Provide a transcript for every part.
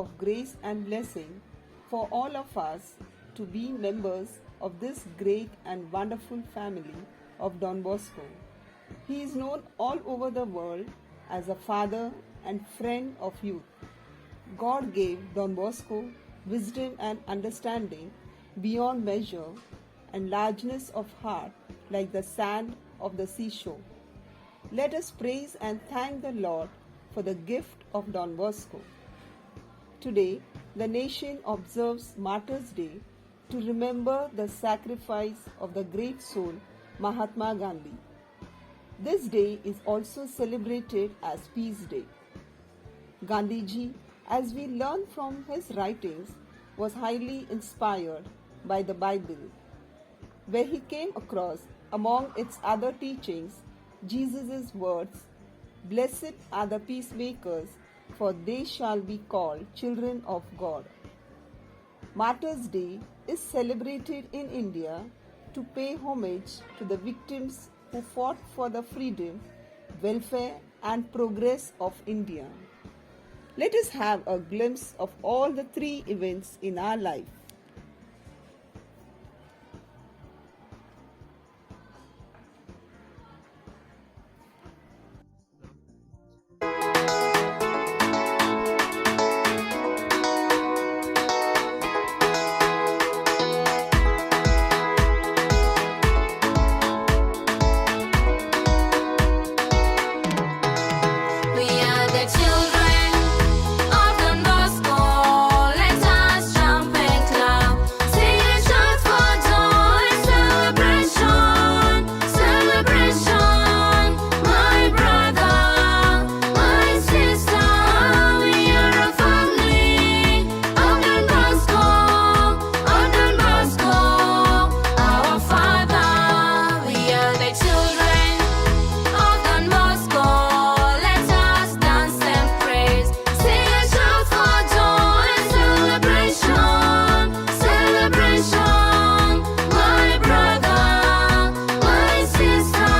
of grace and blessing for all of us to be members of this great and wonderful family of Don Bosco. He is known all over the world as a father and friend of youth. God gave Don Bosco wisdom and understanding beyond measure and largeness of heart like the sand of the seashore. Let us praise and thank the Lord for the gift of Don Bosco. Today, the nation observes Martyrs' Day to remember the sacrifice of the great soul Mahatma Gandhi. This day is also celebrated as Peace Day. Gandhiji, as we learn from his writings, was highly inspired by the Bible, where he came across, among its other teachings, Jesus' words, "Blessed are the peacemakers, for they shall be called children of God." Martyrs' Day is celebrated in India to pay homage to the victims who fought for the freedom, welfare, and progress of India. Let us have a glimpse of all the three events in our life. We are the children of Don Bosco. Let us jump and clap, sing and shout for joy. Celebration, celebration. My brother, my sister, we are a family of Don Bosco, our Father. We are the children of Don Bosco. Let us dance and praise, sing and shout for joy. Celebration, celebration. My brother, my sister.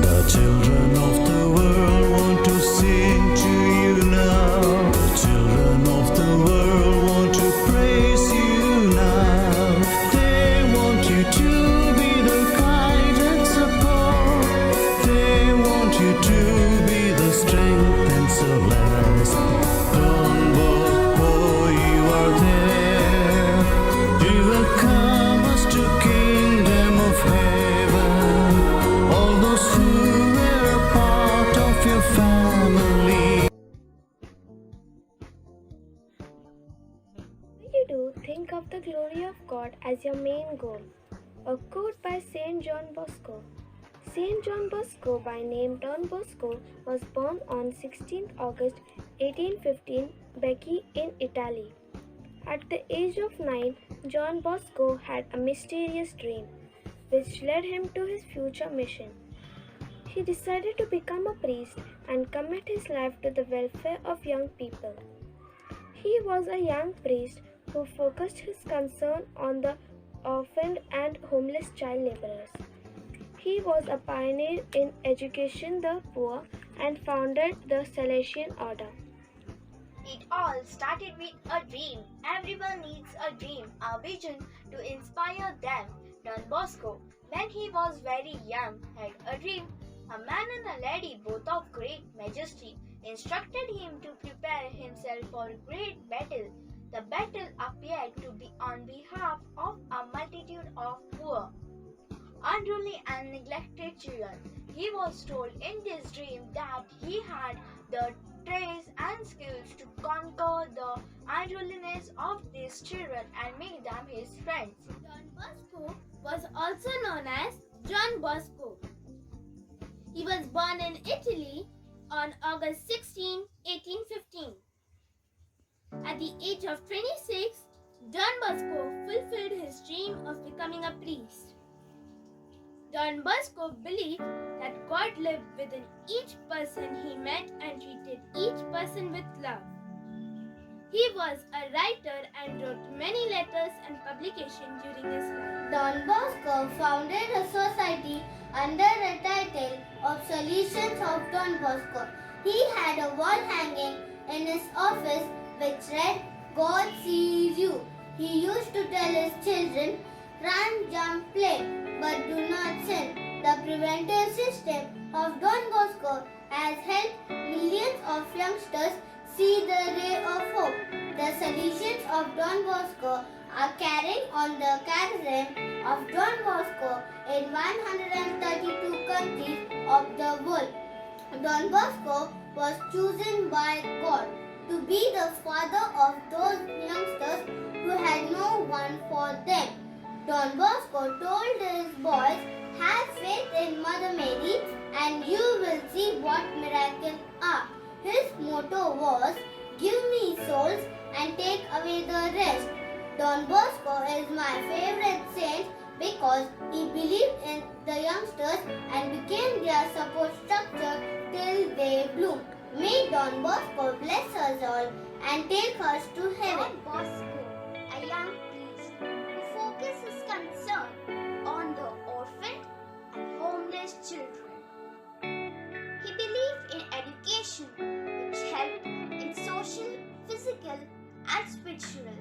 The children of the world want to sing to you now. The children of the world want to praise you now. They want you to be the guide and support. They want you to be the strength and solace. Don Bosco, you are there. You welcome us to kingdom of heaven. All those who were a part of your family. When you do, think of the glory of God as your main goal. A quote by Saint John Bosco. Saint John Bosco, by name Don Bosco, was born on 16th August 1815, Becchi in Italy. At the age of 9, John Bosco had a mysterious dream, which led him to his future mission. He decided to become a priest and commit his life to the welfare of young people. He was a young priest who focused his concern on the orphaned and homeless child laborers. He was a pioneer in education the poor and founded the Salesian order. It all started with a dream. Everyone needs a dream, a vision to inspire them. Don Bosco, when he was very young, had a dream. A man and a lady, both of great majesty, instructed him to prepare himself for a great battle. The battle appeared to be on behalf of a multitude of poor, unruly and neglected children. He was told in this dream that he had the traits and skills to conquer the unruliness of these children and make them his friends. Don Bosco was also known as John Bosco. He was born in Italy on August 16, 1815. At the age of 26, Don Bosco fulfilled his dream of becoming a priest. Don Bosco believed that God lived within each person he met and treated each person with love. He was a writer and wrote many letters and publications during his life. Don Bosco founded a society under the title of Salesians of Don Bosco. He had a wall hanging in his office which read, God sees you. He used to tell his children, run, jump, play, but do not sin. The preventive system of Don Bosco has helped millions of youngsters see the ray of hope. The Salesians of Don Bosco are carrying on the charism of Don Bosco in 132 countries of the world. Don Bosco was chosen by God to be the father of those youngsters who had no one for them. Don Bosco told his boys, have faith in Mother Mary and you will see what miracles are. His motto was, give me souls and take away the rest. Don Bosco is my favorite saint because he believed in the youngsters and became their support structure till they bloomed. May Don Bosco bless us all and take us to heaven. Don Bosco, a young priest who focused his concern on the orphaned and homeless children. He believed in education, which helped in social, physical, and spiritual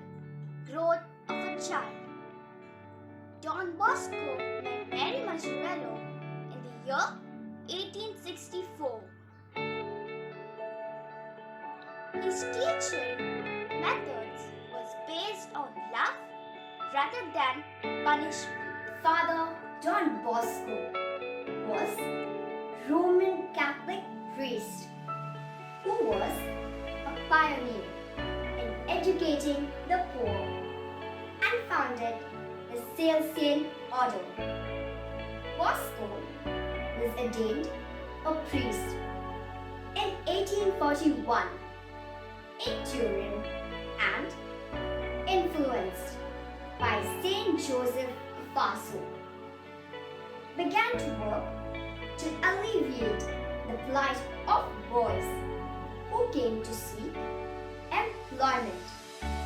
growth of a child. Don Bosco met Mary Mazzarello in the year 1864. His teaching methods was based on love rather than punishment. Father Don Bosco was Roman Catholic priest who was a pioneer in educating the poor and founded the Salesian order. Bosco was ordained a priest in 1841 in Turin and influenced by Saint Joseph of Bosco, began to work to alleviate the plight of boys who came to seek employment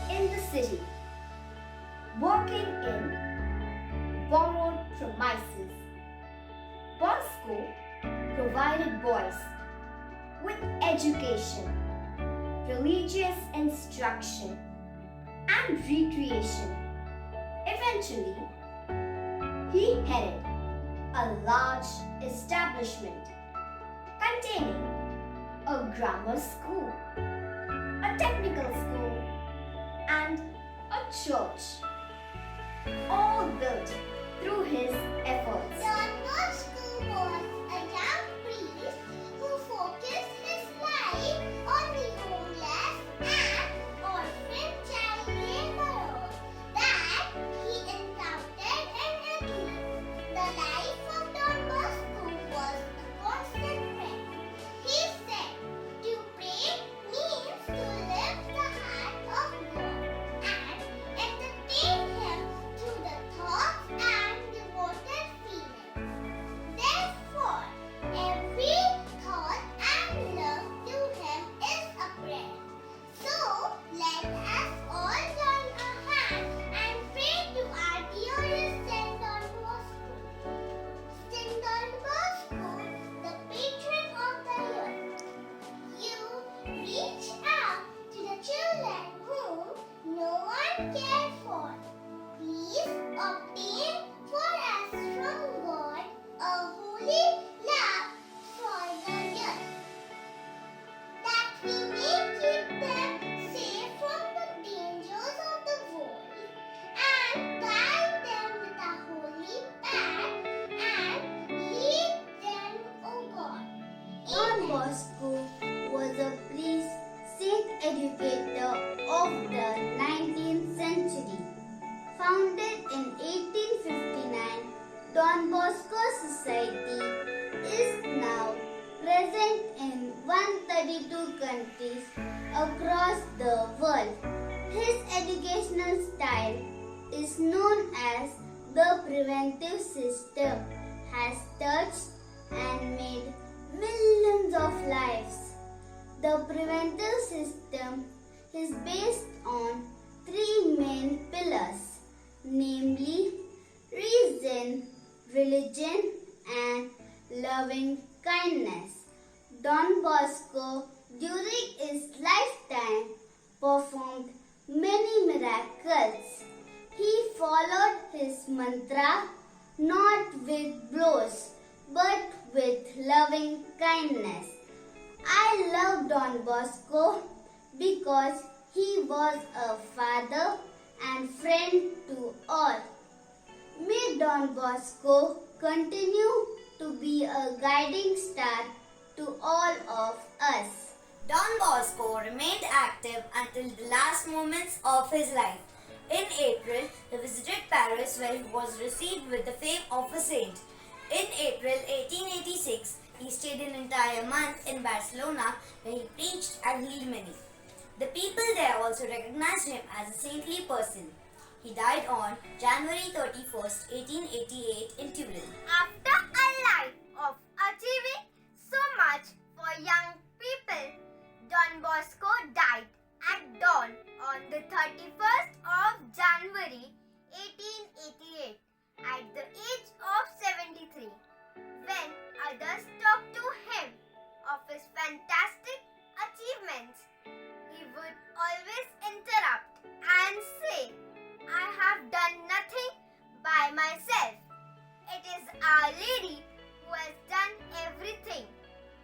in the city, working in borrowed premises. Bosco provided boys with education, religious instruction, and recreation. Eventually, he headed a large establishment containing a grammar school, a technical school, and a church, all built through his efforts. Don Bosco was a young priest who focused his life on the homeless and orphan child laborers that he encountered in Italy. The life of Don Bosco was a constant prayer. He said, to pray means to lift the heart of God and entertain him through the thoughts and devoted feelings. Therefore, every thought and love to him is a prayer. So, let us all join our hands and pray to our dearest Saint Don Bosco. Saint Don Bosco, the patron of the year, you reach out to the children whom no one cared for. Please obtain for us from God a holy love for the earth, that we may keep them safe from the dangers of the world and guide them with a holy path and lead them, O God. Don Bosco was a priest, saint educator of the 19th century. Founded in 1859, Don Bosco Society is now present in 132 countries across the world. His educational style is known as the preventive system. has touched and made millions of lives. The preventive system is based on three main pillars, namely reason, religion, and loving kindness. Don Bosco, during his lifetime, performed many miracles. He followed his mantra not with blows but with loving kindness. I love Don Bosco because he was a father and friend to all. May Don Bosco continue to be a guiding star to all of us. Don Bosco remained active until the last moments of his life. In April, he visited Paris where he was received with the fame of a saint. In April 1886, he stayed an entire month in Barcelona where he preached and healed many. The people there also recognized him as a saintly person. He died on January 31st, 1888 in Turin. After a life of achieving so much for young people, Don Bosco died at dawn on the 31st of January 1888 at the age of 73. When others talked to him of his fantastic achievements, he would always interrupt and say, "I have done nothing by myself. It is Our Lady who has done everything."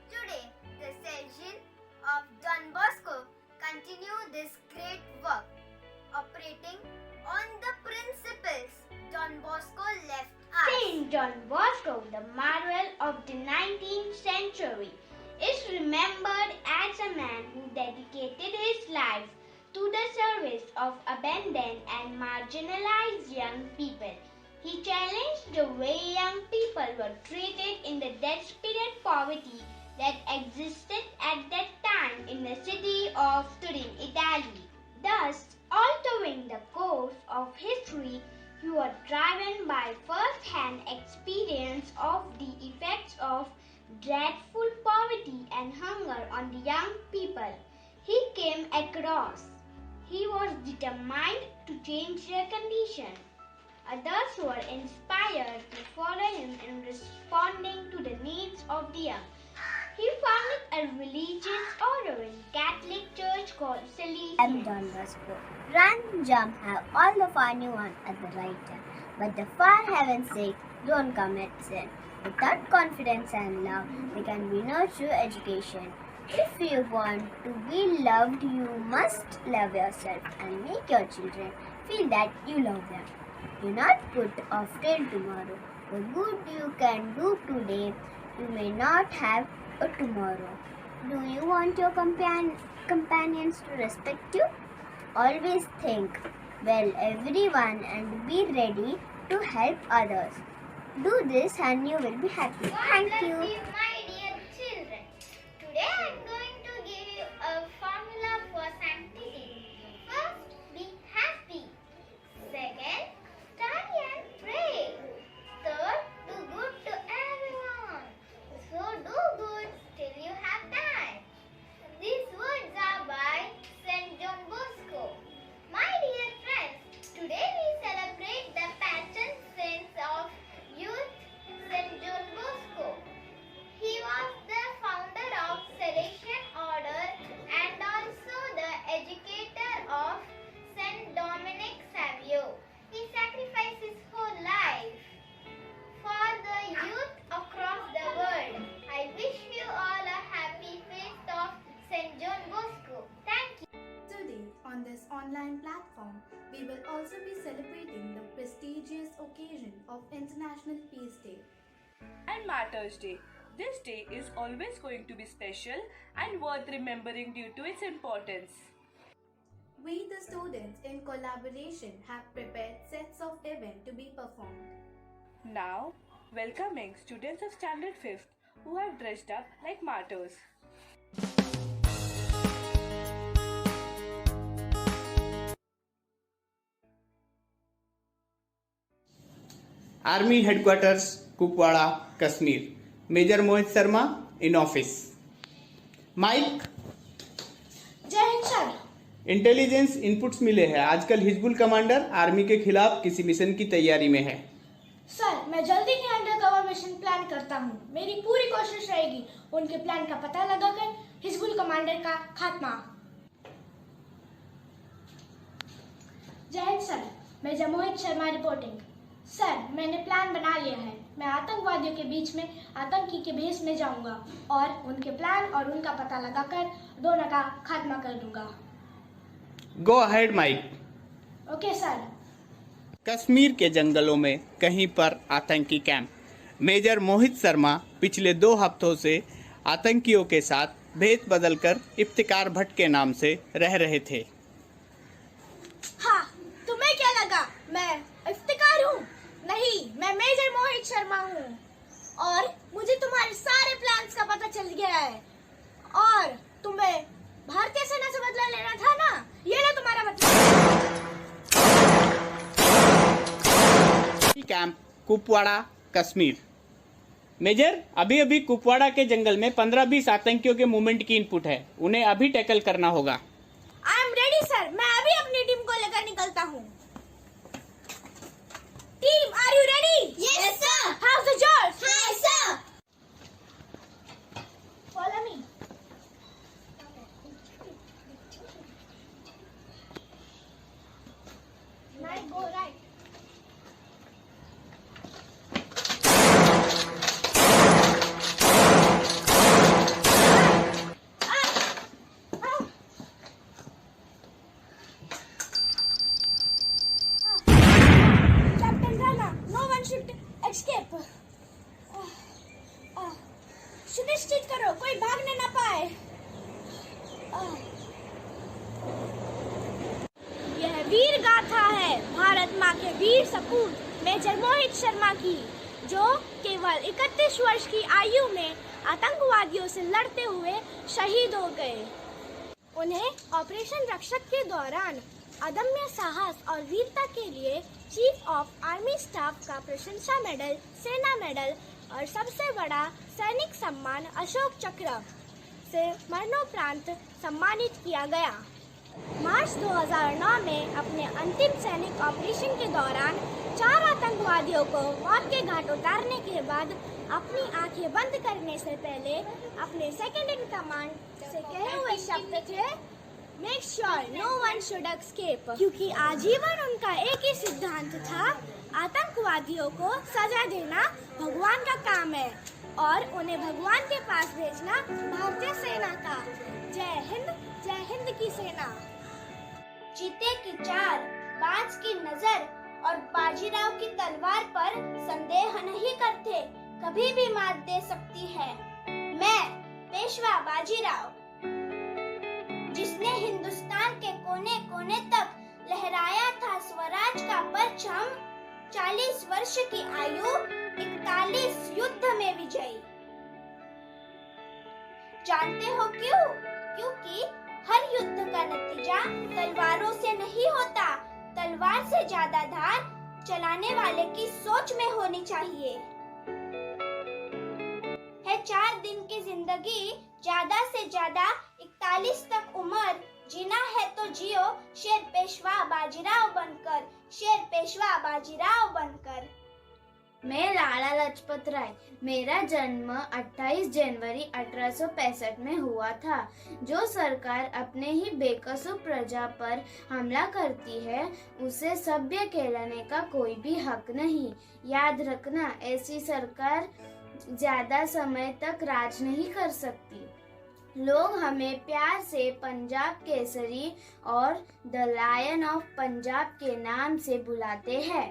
Today, the Salesian of Don Bosco continue this great work, operating on the principles Don Bosco left us. Saint John Bosco, the marvel of the 19th century, is remembered as a man who dedicated his life to the service of abandoned and marginalized young people. He challenged the way young people were treated in the desperate poverty that existed at that time in the city of Turin, Italy. Thus, altering the course of history, he was driven by first-hand experience of the effects of dreadful poverty and hunger on the young people he came across. He was determined to change their condition. Others were inspired to follow him in responding to the needs of the young. He founded a religious order in Catholic Church called Salesian. I'm Don Bosco. Run, jump, have all the fun you want at the right time. But for heaven's sake, don't commit sin. Without confidence and love, there can be no true education. If you want to be loved, you must love yourself and make your children feel that you love them. Do not put off till tomorrow. The good you can do today, you may not have a tomorrow. Do you want your companions to respect you? Always think well everyone and be ready to help others. Do this and you will be happy. Thank you. My dear children, today I am going to give you a formula for sanctity. First, be happy. Second, study and pray. Third, do good to everyone. So do good till you have time. These words are by Saint John Bosco. My dear friends, today we celebrate the patron saint of youth, Saint John Bosco. He was the founder of Salesian order and also the educator of Saint Dominic Savio. He sacrificed his whole life for the youth across the world. I wish you all a happy feast of Saint John Bosco. Thank you. Today, on this online platform, we will also be celebrating the prestigious occasion of International Peace Day. And Martyrs' Day. This day is always going to be special and worth remembering due to its importance. We, the students, in collaboration, have prepared sets of events to be performed. Now, welcoming students of Standard 5th who have dressed up like martyrs. Army Headquarters, Kupwara, Kashmir. Major Mohit Sharma in office. Mike. Jai Hind sir. Intelligence inputs मिले हैं. आजकल Hizbul commander army के खिलाफ किसी mission की तैयारी में है. सर, मैं जल्दी ही अंडर कवर मिशन प्लान करता हूँ. मेरी पूरी कोशिश रहेगी उनके प्लान का पता लगाकर हिजबुल कमांडर का खात्मा. जय Hind sir, major Mohit Sharma reporting. Sir, मैंने प्लान बना लिया है. मैं आतंकवादियों के बीच में आतंकी के भेष में जाऊंगा और उनके प्लान और उनका पता लगाकर दोनों का खात्मा कर दूंगा. Go ahead mike. Okay sir. Kashmir के जंगलों में कहीं पर आतंकी कैंप. मेजर मोहित शर्मा पिछले 2 हफ्तों से आतंकियों के साथ भेष बदलकर इफ्तिकार भट्ट के नाम से रह रहे थे. हाँ, तुम्हें क्या लगा मैं इफ्तिकार हूँ? नहीं, मैं मेजर मोहित शर्मा हूँ और मुझे तुम्हारे सारे प्लान्स का पता चल गया है. और तुम्हें भारतीय सेना से बदला लेना था ना? ये लो तुम्हारा बदला. कैंप कुपवाड़ा, कश्मीर. मेजर, अभी अभी कुपवाड़ा के जंगल में 15-20 आतंकियों के मूवमेंट की इनपुट है. उन्हें अभी टैकल करना होगा. I am ready sir. मैं अभी अपनी टीम को लेकर निकलता हूँ. Team, are you ready? Yes, sir. House the George? Hi, sir. Follow me. Right, go right. Captain Rana, no one should escape. सुनिश्चित करो कोई भागने ना पाए. यह वीर गाथा है भारत माँ के वीर सपूत मेजर मोहित शर्मा की, जो केवल 31 वर्ष की आयु में आतंकवादियों से लड़ते हुए शहीद हो गए. उन्हें ऑपरेशन रक्षक के दौरान अदम्य साहस और वीरता के लिए चीफ ऑफ आर्मी स्टाफ का प्रशंसा मेडल, सेना मेडल और सबसे बड़ा सैनिक सम्मान अशोक चक्र से मरणोपरांत सम्मानित किया गया. मार्च 2009 में अपने अंतिम सैनिक ऑपरेशन के दौरान 4 आतंकवादियों को मौत के घाट उतारने के बाद अपनी आंखें बंद करने से पहले अपने सेकंड इन कमांड से कहे हुए शब्द थे, make sure no one should escape. क्योंकि आजीवन उनका एक ही सिद्धांत था, आतंकवादियों को सजा देना भगवान का काम है और उन्हें भगवान के पास भेजना भारतीय सेना का. जय हिंद की सेना. चीते की चाल, बाज की नजर और बाजीराव की तलवार पर संदेह नहीं करते, कभी भी मात दे सकती है. मैं पेशवा बाजीराव, जिसने हिंदुस्तान के कोने कोने तक लहराया था स्वराज का परचम, 40 वर्ष की आयु, 41 युद्ध में विजयी. जानते हो क्यों? क्योंकि हर युद्ध का नतीजा तलवारों से नहीं होता. तलवार से ज्यादा धार चलाने वाले की सोच में होनी चाहिए. है 4 दिन की जिंदगी, ज्यादा से ज्यादा 41 तक उम्र. जीना है तो जियो शेर पेशवा बाजीराव बनकर, शेर पेशवा बाजीराव बनकर. मैं लाला लाजपत राय. मेरा जन्म 28 जनवरी 1865 में हुआ था. जो सरकार अपने ही बेकसूर प्रजा पर हमला करती है, उसे सभ्य कहलाने का कोई भी हक नहीं. याद रखना, ऐसी सरकार ज्यादा समय तक राज नहीं कर सकती. लोग हमें प्यार से पंजाब केसरी और द लायन ऑफ पंजाब के नाम से बुलाते हैं.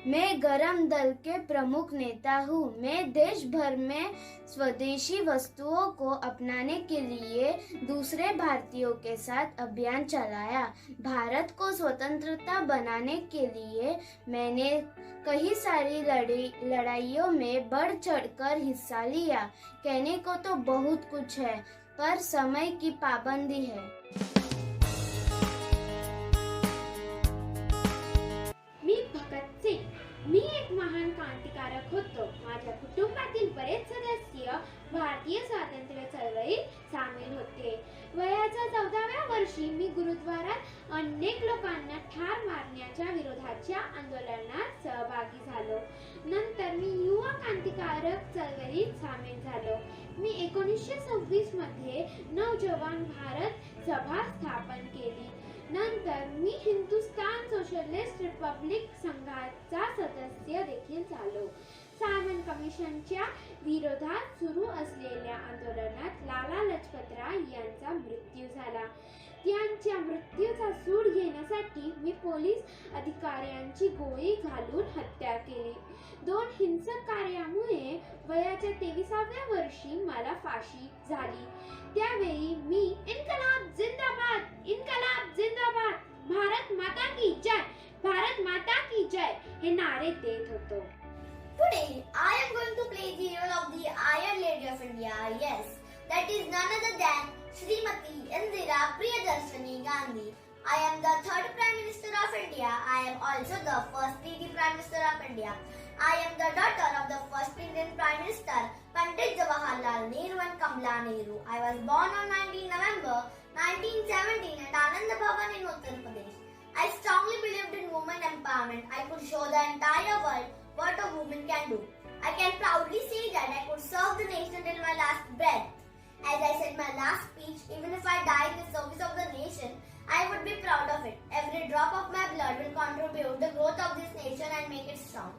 मैं गरम दल के प्रमुख नेता हूँ. मैं देश भर में स्वदेशी वस्तुओं को अपनाने के लिए दूसरे भारतीयों के साथ अभियान चलाया. भारत को स्वतंत्रता बनाने के लिए मैंने कई सारी लड़ाइयों में बढ़ चढ़कर हिस्सा लिया. कहने को तो बहुत कुछ है, पर समय की पाबंदी है. मी भगत सिंग. मी एक महान क्रांतिकारक होते. गुरुद्वारात अनेक लोकांना ठार मारण्याच्या विरोधाच्या आंदोलनात सहभागी झालो. नंतर मी युवा क्रांतिकारक चळवळीत सामील झालो. मी 1926 मध्ये नवजवान भारत सभा स्थापन केली. नंतर मी हिंदुस्तान सोशलिस्ट रिपब्लिक संघाचा सदस्य देखील झालो. सायमन कमिशनच्या विरोधात सुरू असलेल्या आंदोलनात लाला लजपतराय यांचा मृत्यू झाला. त्यांच्या मृत्यूचा सूड घेण्यासाठी मी पोलीस अधिकाऱ्यांची गोळी घालून हत्या केली. 2 हिंसक कार्यामुळे वयाच्या 23व्या वर्षी मला फाशी झाली. त्यावेळी मी इन्कलाब जिंदाबाद, भारत माता की जय, भारत माता की जय हे नारे देत होतो. Today, I am going to play the role of the Iron Lady of India. Yes, that is none other than Srimati Indira Priyadarshini Gandhi. I am the 3rd Prime Minister of India. I am also the first Lady Prime Minister of India. I am the daughter of the first Indian Prime Minister, Pandit Jawaharlal Nehru and Kamala Nehru. I was born on 19 November 1917 at Anand Bhavan in Uttar Pradesh. I strongly believed in women empowerment. I could show the entire world what a woman can do. I can proudly say that I could serve the nation till my last breath. As I said my last speech, even if I die in the service of the nation, I would be proud of it. Every drop of my blood will contribute the growth of this nation and make it strong.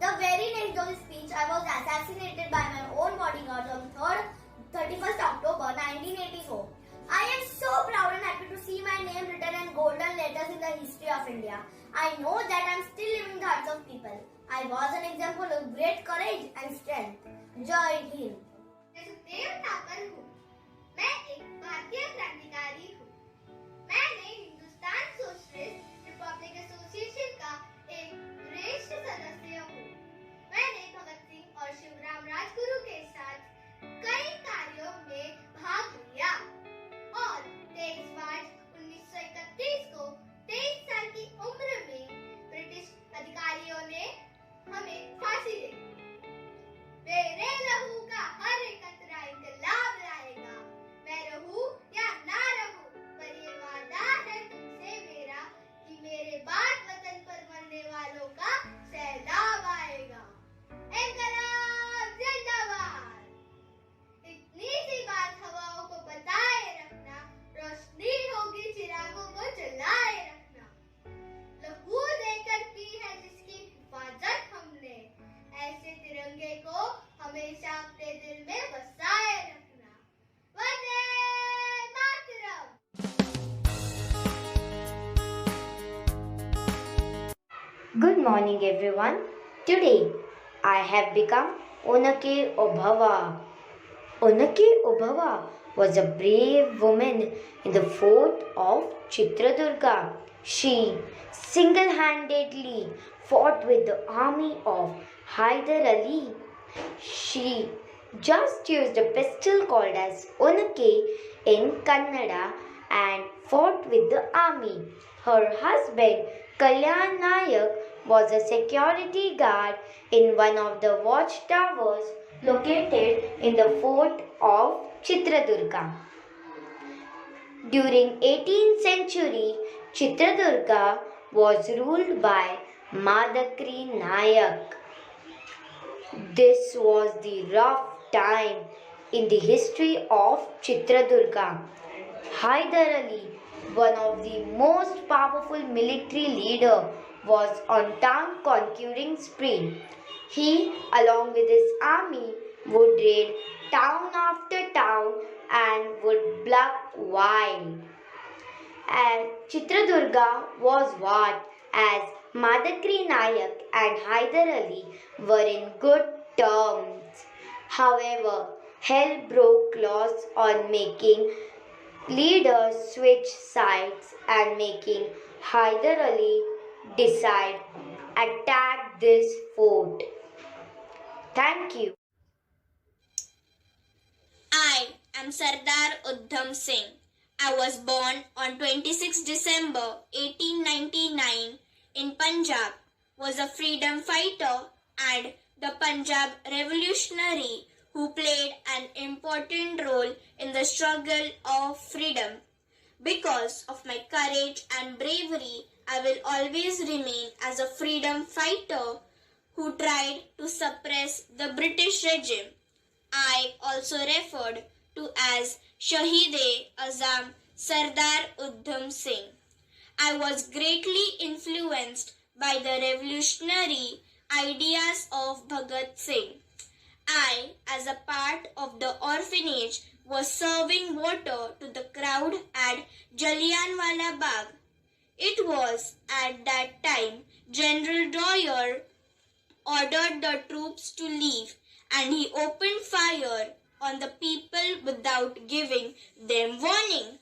The very next day of the speech, I was assassinated by my own bodyguards on 31st October 1984. I am so proud and happy to see my name written in golden letters in the history of India. I know that I am still living in the hearts of people. I was an example of great courage and strength. Jai Hind. मैं सुखदेव ठाकर हूँ. मैं एक भारतीय क्रांतिकारी हूँ. मैंने Hindustan socialist Republic association का एक श्रेष्ठ सदस्य हूँ. मैंने भगत सिंह और शिवराम राजगुरु के साथ कई कार्यों में भाग लिया और 23 मार्च 1931 को 23 साल की उम्र में ब्रिटिश अधिकारियों ने हमें फांसी दी. मेरे लहू का हर एक कतरा इनकलाब लाएगा. मैं रहूं या ना रहूं, पर ये वादा है तुमसे मेरा कि मेरे बाद वतन पर मरने वालों का सैलाब आएगा. इनकलाब जिंदाबाद. इतनी सी बात हवाओं को बताए रखना, रोशनी होगी चिरागों को जलाए रखना. लहू देकर की है जिसकी हिफाजत हमने, ऐसे तिरंगे को हमेशा अपने दिल में बसाए रखना. Vande Mataram. Good morning, everyone. Today, I have become Onake Obhava. Onake Obhava was a brave woman in the fort of Chitradurga. She single-handedly fought with the army of Hyder Ali. She just used a pistol called as Onake in Kannada and fought with the army. Her husband Kalyan Nayak was a security guard in one of the watchtowers located in the fort of Chitradurga. During 18th century, Chitradurga was ruled by Madakri Nayak. This was the rough time in the history of Chitradurga. Hyder Ali, one of the most powerful military leaders, was on town conquering spree. He, along with his army, would raid town after town and would pluck wine. And Chitradurga was what, as Madakri Nayak and Hyder Ali were in good terms. However, hell broke loose on making leaders switch sides and making Hyder Ali decide attack this fort. Thank you. I am Sardar Udham Singh. I was born on 26 December 1899 in Punjab, was a freedom fighter and the Punjab revolutionary who played an important role in the struggle of freedom. Because of my courage and bravery, I will always remain as a freedom fighter who tried to suppress the British regime. I also referred to as Shahid-e-Azam Sardar Udham Singh. I was greatly influenced by the revolutionary ideas of Bhagat Singh. I, as a part of the orphanage, was serving water to the crowd at Jallianwala Bagh. It was at that time General Dwyer ordered the troops to leave, and he opened fire on the people without giving them warning.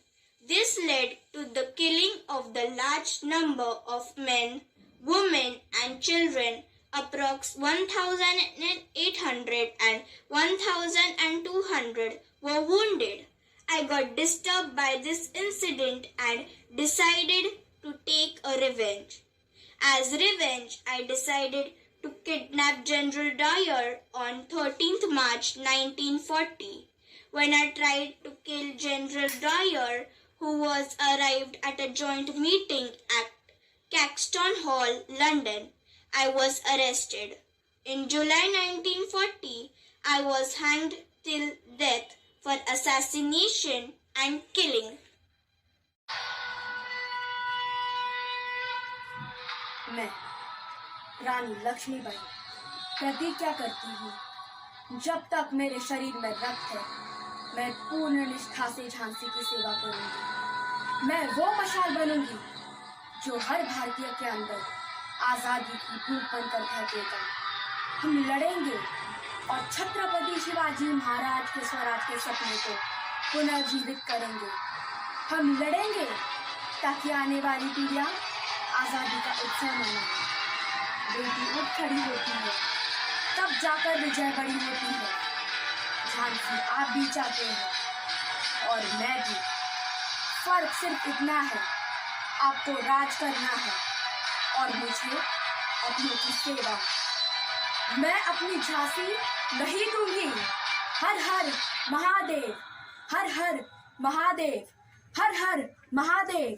This led to the killing of the large number of men, women and children. Approx 1,800 and 1,200 were wounded. I got disturbed by this incident and decided to take a revenge. As revenge, I decided to kidnap General Dwyer on 13th March 1940. When I tried to kill General Dwyer, who was arrived at a joint meeting at Caxton Hall, London, I was arrested. In July 1940, I was hanged till death for assassination and killing. मैं रानी लक्ष्मीबाई प्रतिज्ञा करती हूँ, जब तक मेरे शरीर में रक्त है, मैं पूर्ण निष्ठा से झांसी की सेवा करूंगी। मैं वो मशाल बनूंगी जो हर भारतीय के अंदर आजादी की भूख बनकर फेंकेगा। हम लड़ेंगे और छत्रपति शिवाजी महाराज के स्वराज के सपने को पुनर्जीवित करेंगे। हम लड़ेंगे ताकि आने वाली पीढ़ियां आजादी का उत्सव मनाएं। बेटी उठ खड़ी होती है, तब जाकर विजय बड़ी होती है। झांसी आप भी चाहते हैं और मैं भी। फर्क सिर्फ इतना है, आपको राज करना है और मुझे अपनों की सेवा। मैं अपनी झांसी नहीं दूंगी। हर हर महादेव, हर हर महादेव, हर हर Mahadev.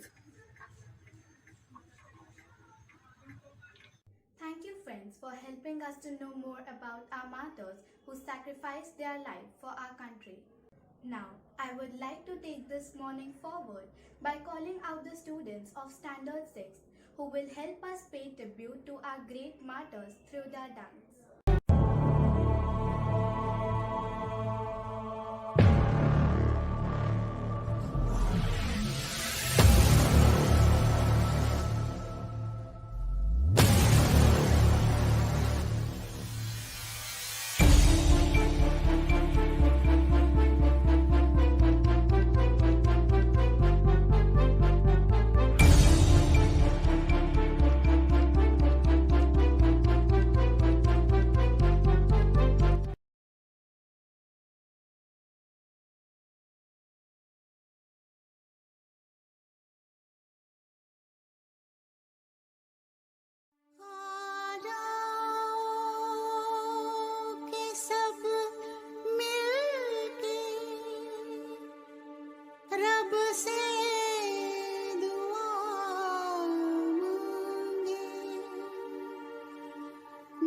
Thank you, friends, for helping us to know more about our martyrs who sacrificed their life for our country. Now, I would like to take this morning forward by calling out the students of Standard 6 who will help us pay tribute to our great martyrs through their dance.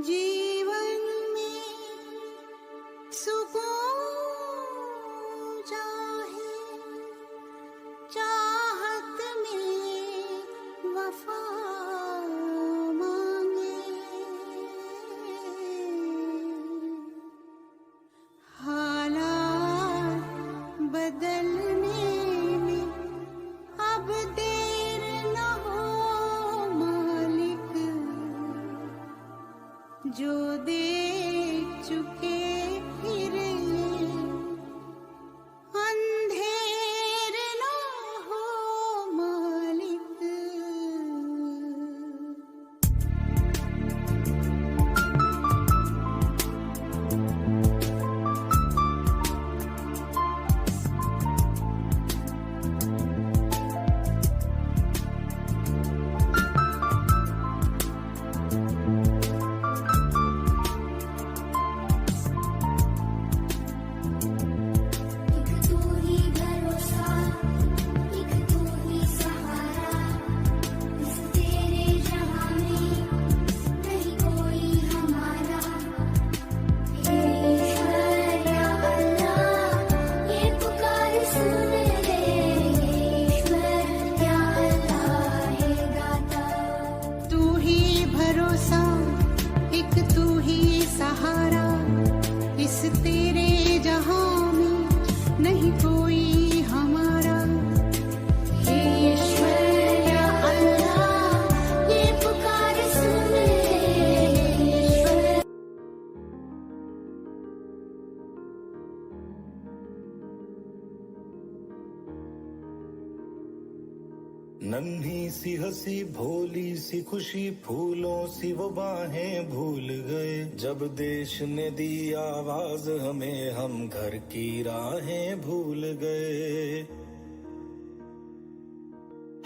जीवन में सुकून चाहे, चाहत में वफा मांगे। हालात बदलने में अब देर न हो मालिक, जो नन्ही सी हंसी भोली सी खुशी फूलों सी वो बाहें भूल गए जब देश ने दी आवाज हमें हम घर की राहें भूल गए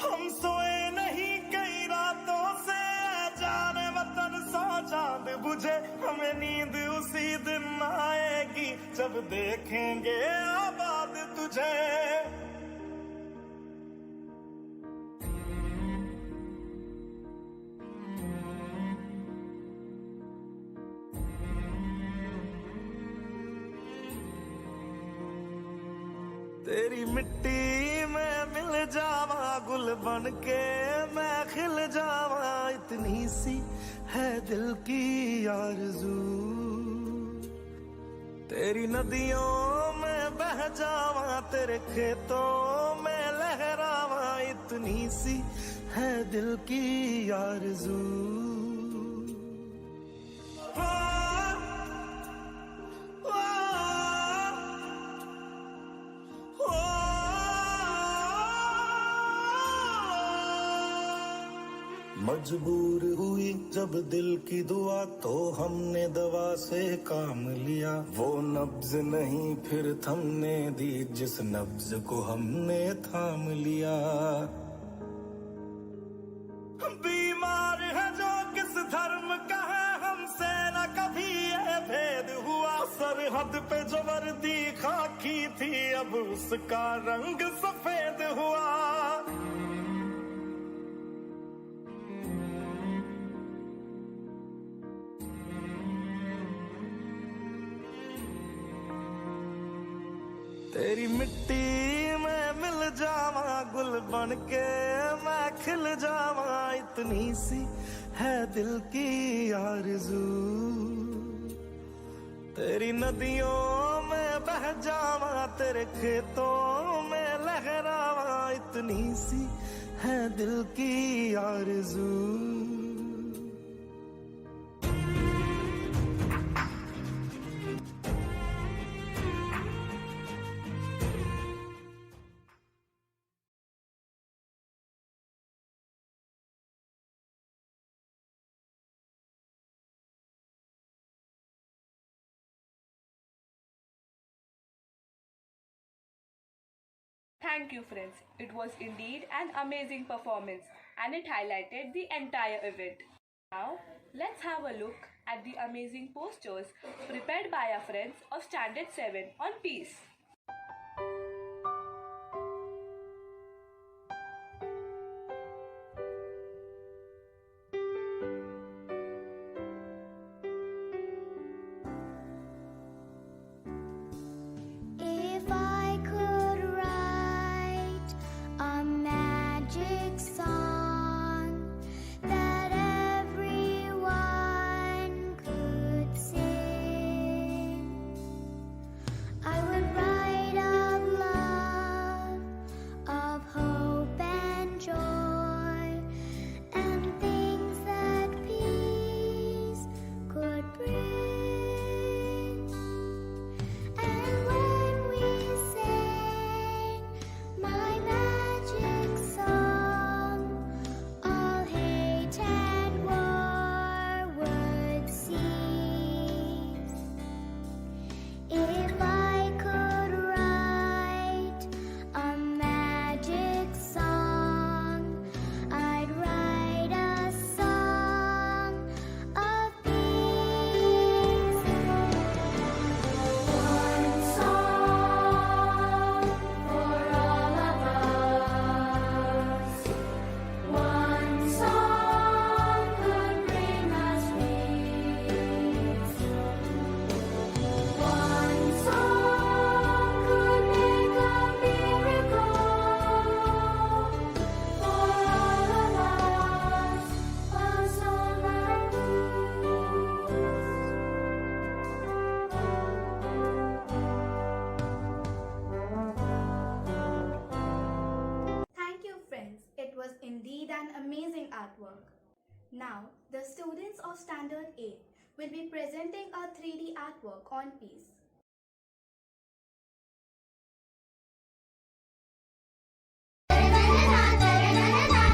हम सोए नहीं कई रातों से जाने वतन सौ चांद बुझे हमें नींद उसी दिन आएगी जब देखेंगे आबाद तुझे तेरी मिट्टी में मिल जावा गुल बन के मैं खिल जावा इतनी सी है दिल की आरज़ू तेरी नदियों में बह जावा तेरे खेतों में लहरावा इतनी सी है दिल की आरज़ू मजबूर हुई जब दिल की दुआ तो हमने दवा से काम लिया वो नब्ज नहीं फिर थमने दी जिस नब्ज को हमने थाम लिया बीमार है जो किस धर्म का है हमसे न कभी ये भेद हुआ सरहद पे जो वर्दी खाकी थी अब उसका रंग सफेद हुआ तेरी मिट्टी में मिल जावा गुल बन के मैं खिल जावा इतनी सी है दिल की आरज़ू तेरी नदियों में बह जावा तेरे खेतों में लहरावा इतनी सी है दिल की आरज़ू Thank you, friends. It was indeed an amazing performance and it highlighted the entire event. Now, let's have a look at the amazing posters prepared by our friends of Standard 7 on peace. If I could write a magic song that everyone could sing, I would write of love, of hope and joy, and things that peace could bring. And when we sang my magic song, all hate and war would cease. If I could write a magic song, I'd write a song of peace. One song for all of us. One song could bring us peace. One song could make a miracle for all of us. One song of Thank you, friends. It was indeed an amazing artwork. Now, the students of Standard 8 will be presenting a 3D artwork on peace. Da da da da da da da da.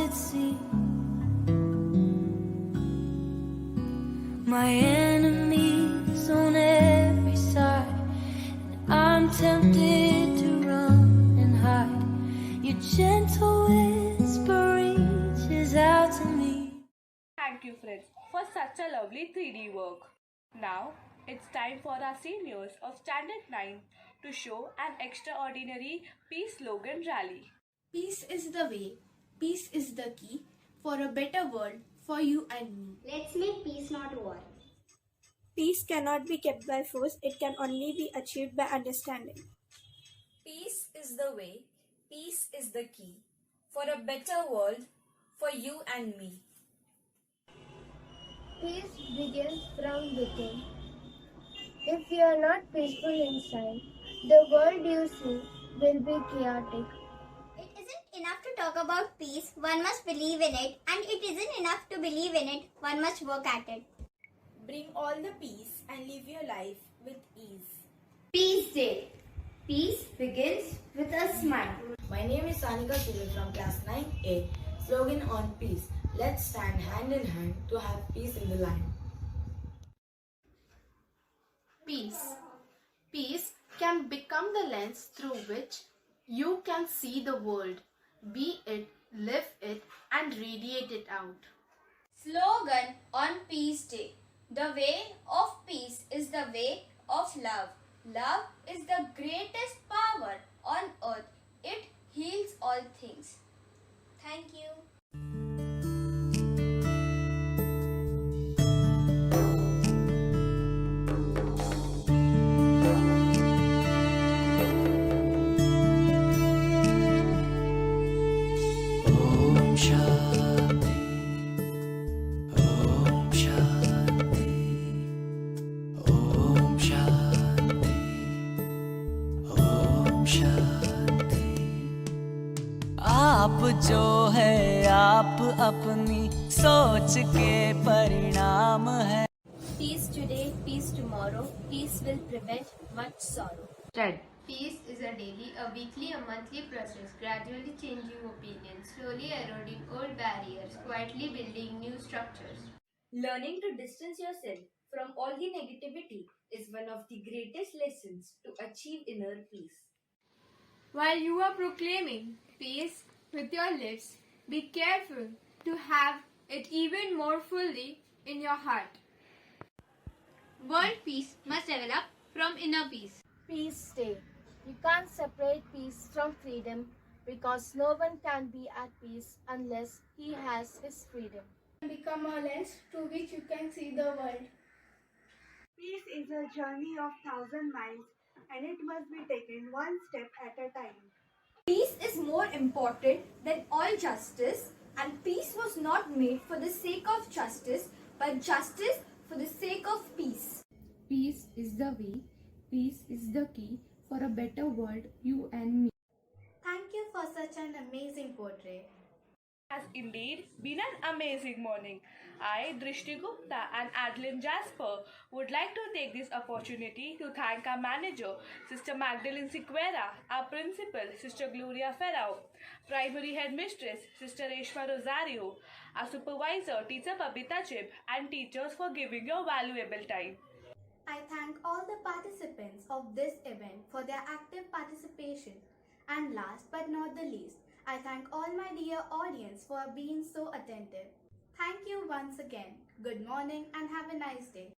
at sea. My enemies on every side, and I'm tempted to run and hide. Your gentle whisper reaches out to me. Thank you, friends, for such a lovely 3D work. Now, it's time for our seniors of Standard 9 to show an extraordinary peace slogan rally. Peace is the way, peace is the key for a better world for you and me. Let's make peace, not war. Peace cannot be kept by force, it can only be achieved by understanding. Peace is the way, peace is the key for a better world for you and me. Peace begins from within. If you are not peaceful inside, the world you see will be chaotic. It isn't enough to talk about peace, one must believe in it, and it isn't enough to believe in it, one must work at it. Bring all the peace and live your life with ease. Peace Day. Peace begins with a smile. My name is Sanika Sulu from class 9A. Slogan on peace. Let's stand hand in hand to have peace in the land. Peace. Peace can become the lens through which you can see the world, be it, live it, and radiate it out. Slogan on Peace Day. The way of peace is the way of love. Love is the greatest power on earth. It heals all things. Thank you. Om Shanti. Om Shanti. Om Shanti. Om Shanti. आप जो है आप अपनी सोच के परिणाम है. Peace today, peace tomorrow, peace will prevent much sorrow. Peace is a daily, a weekly, a monthly process, gradually changing opinions, slowly eroding old barriers, quietly building new structures. Learning to distance yourself from all the negativity is one of the greatest lessons to achieve inner peace. While you are proclaiming peace with your lips, be careful to have it even more fully in your heart. World peace must develop from inner peace. Peace Day. You can't separate peace from freedom because no one can be at peace unless he has his freedom. Become a lens through which you can see the world. Peace is a journey of 1,000 miles and it must be taken one step at a time. Peace is more important than all justice, and peace was not made for the sake of justice, but justice for the sake of peace. Peace is the way, peace is the key for a better world, you and me. Thank you for such an amazing portrait. Has indeed been an amazing morning. I, Drishti Gupta and Adeline Jasper would like to take this opportunity to thank our manager, Sister Magdalene Sequeira, our principal, Sister Gloria Ferrao, primary headmistress, Sister Reshma Rosario, our supervisor, Teacher Babita Chib, and teachers for giving your valuable time. I thank all the participants of this event for their active participation. And last but not the least, I thank all my dear audience for being so attentive. Thank you once again. Good morning and have a nice day.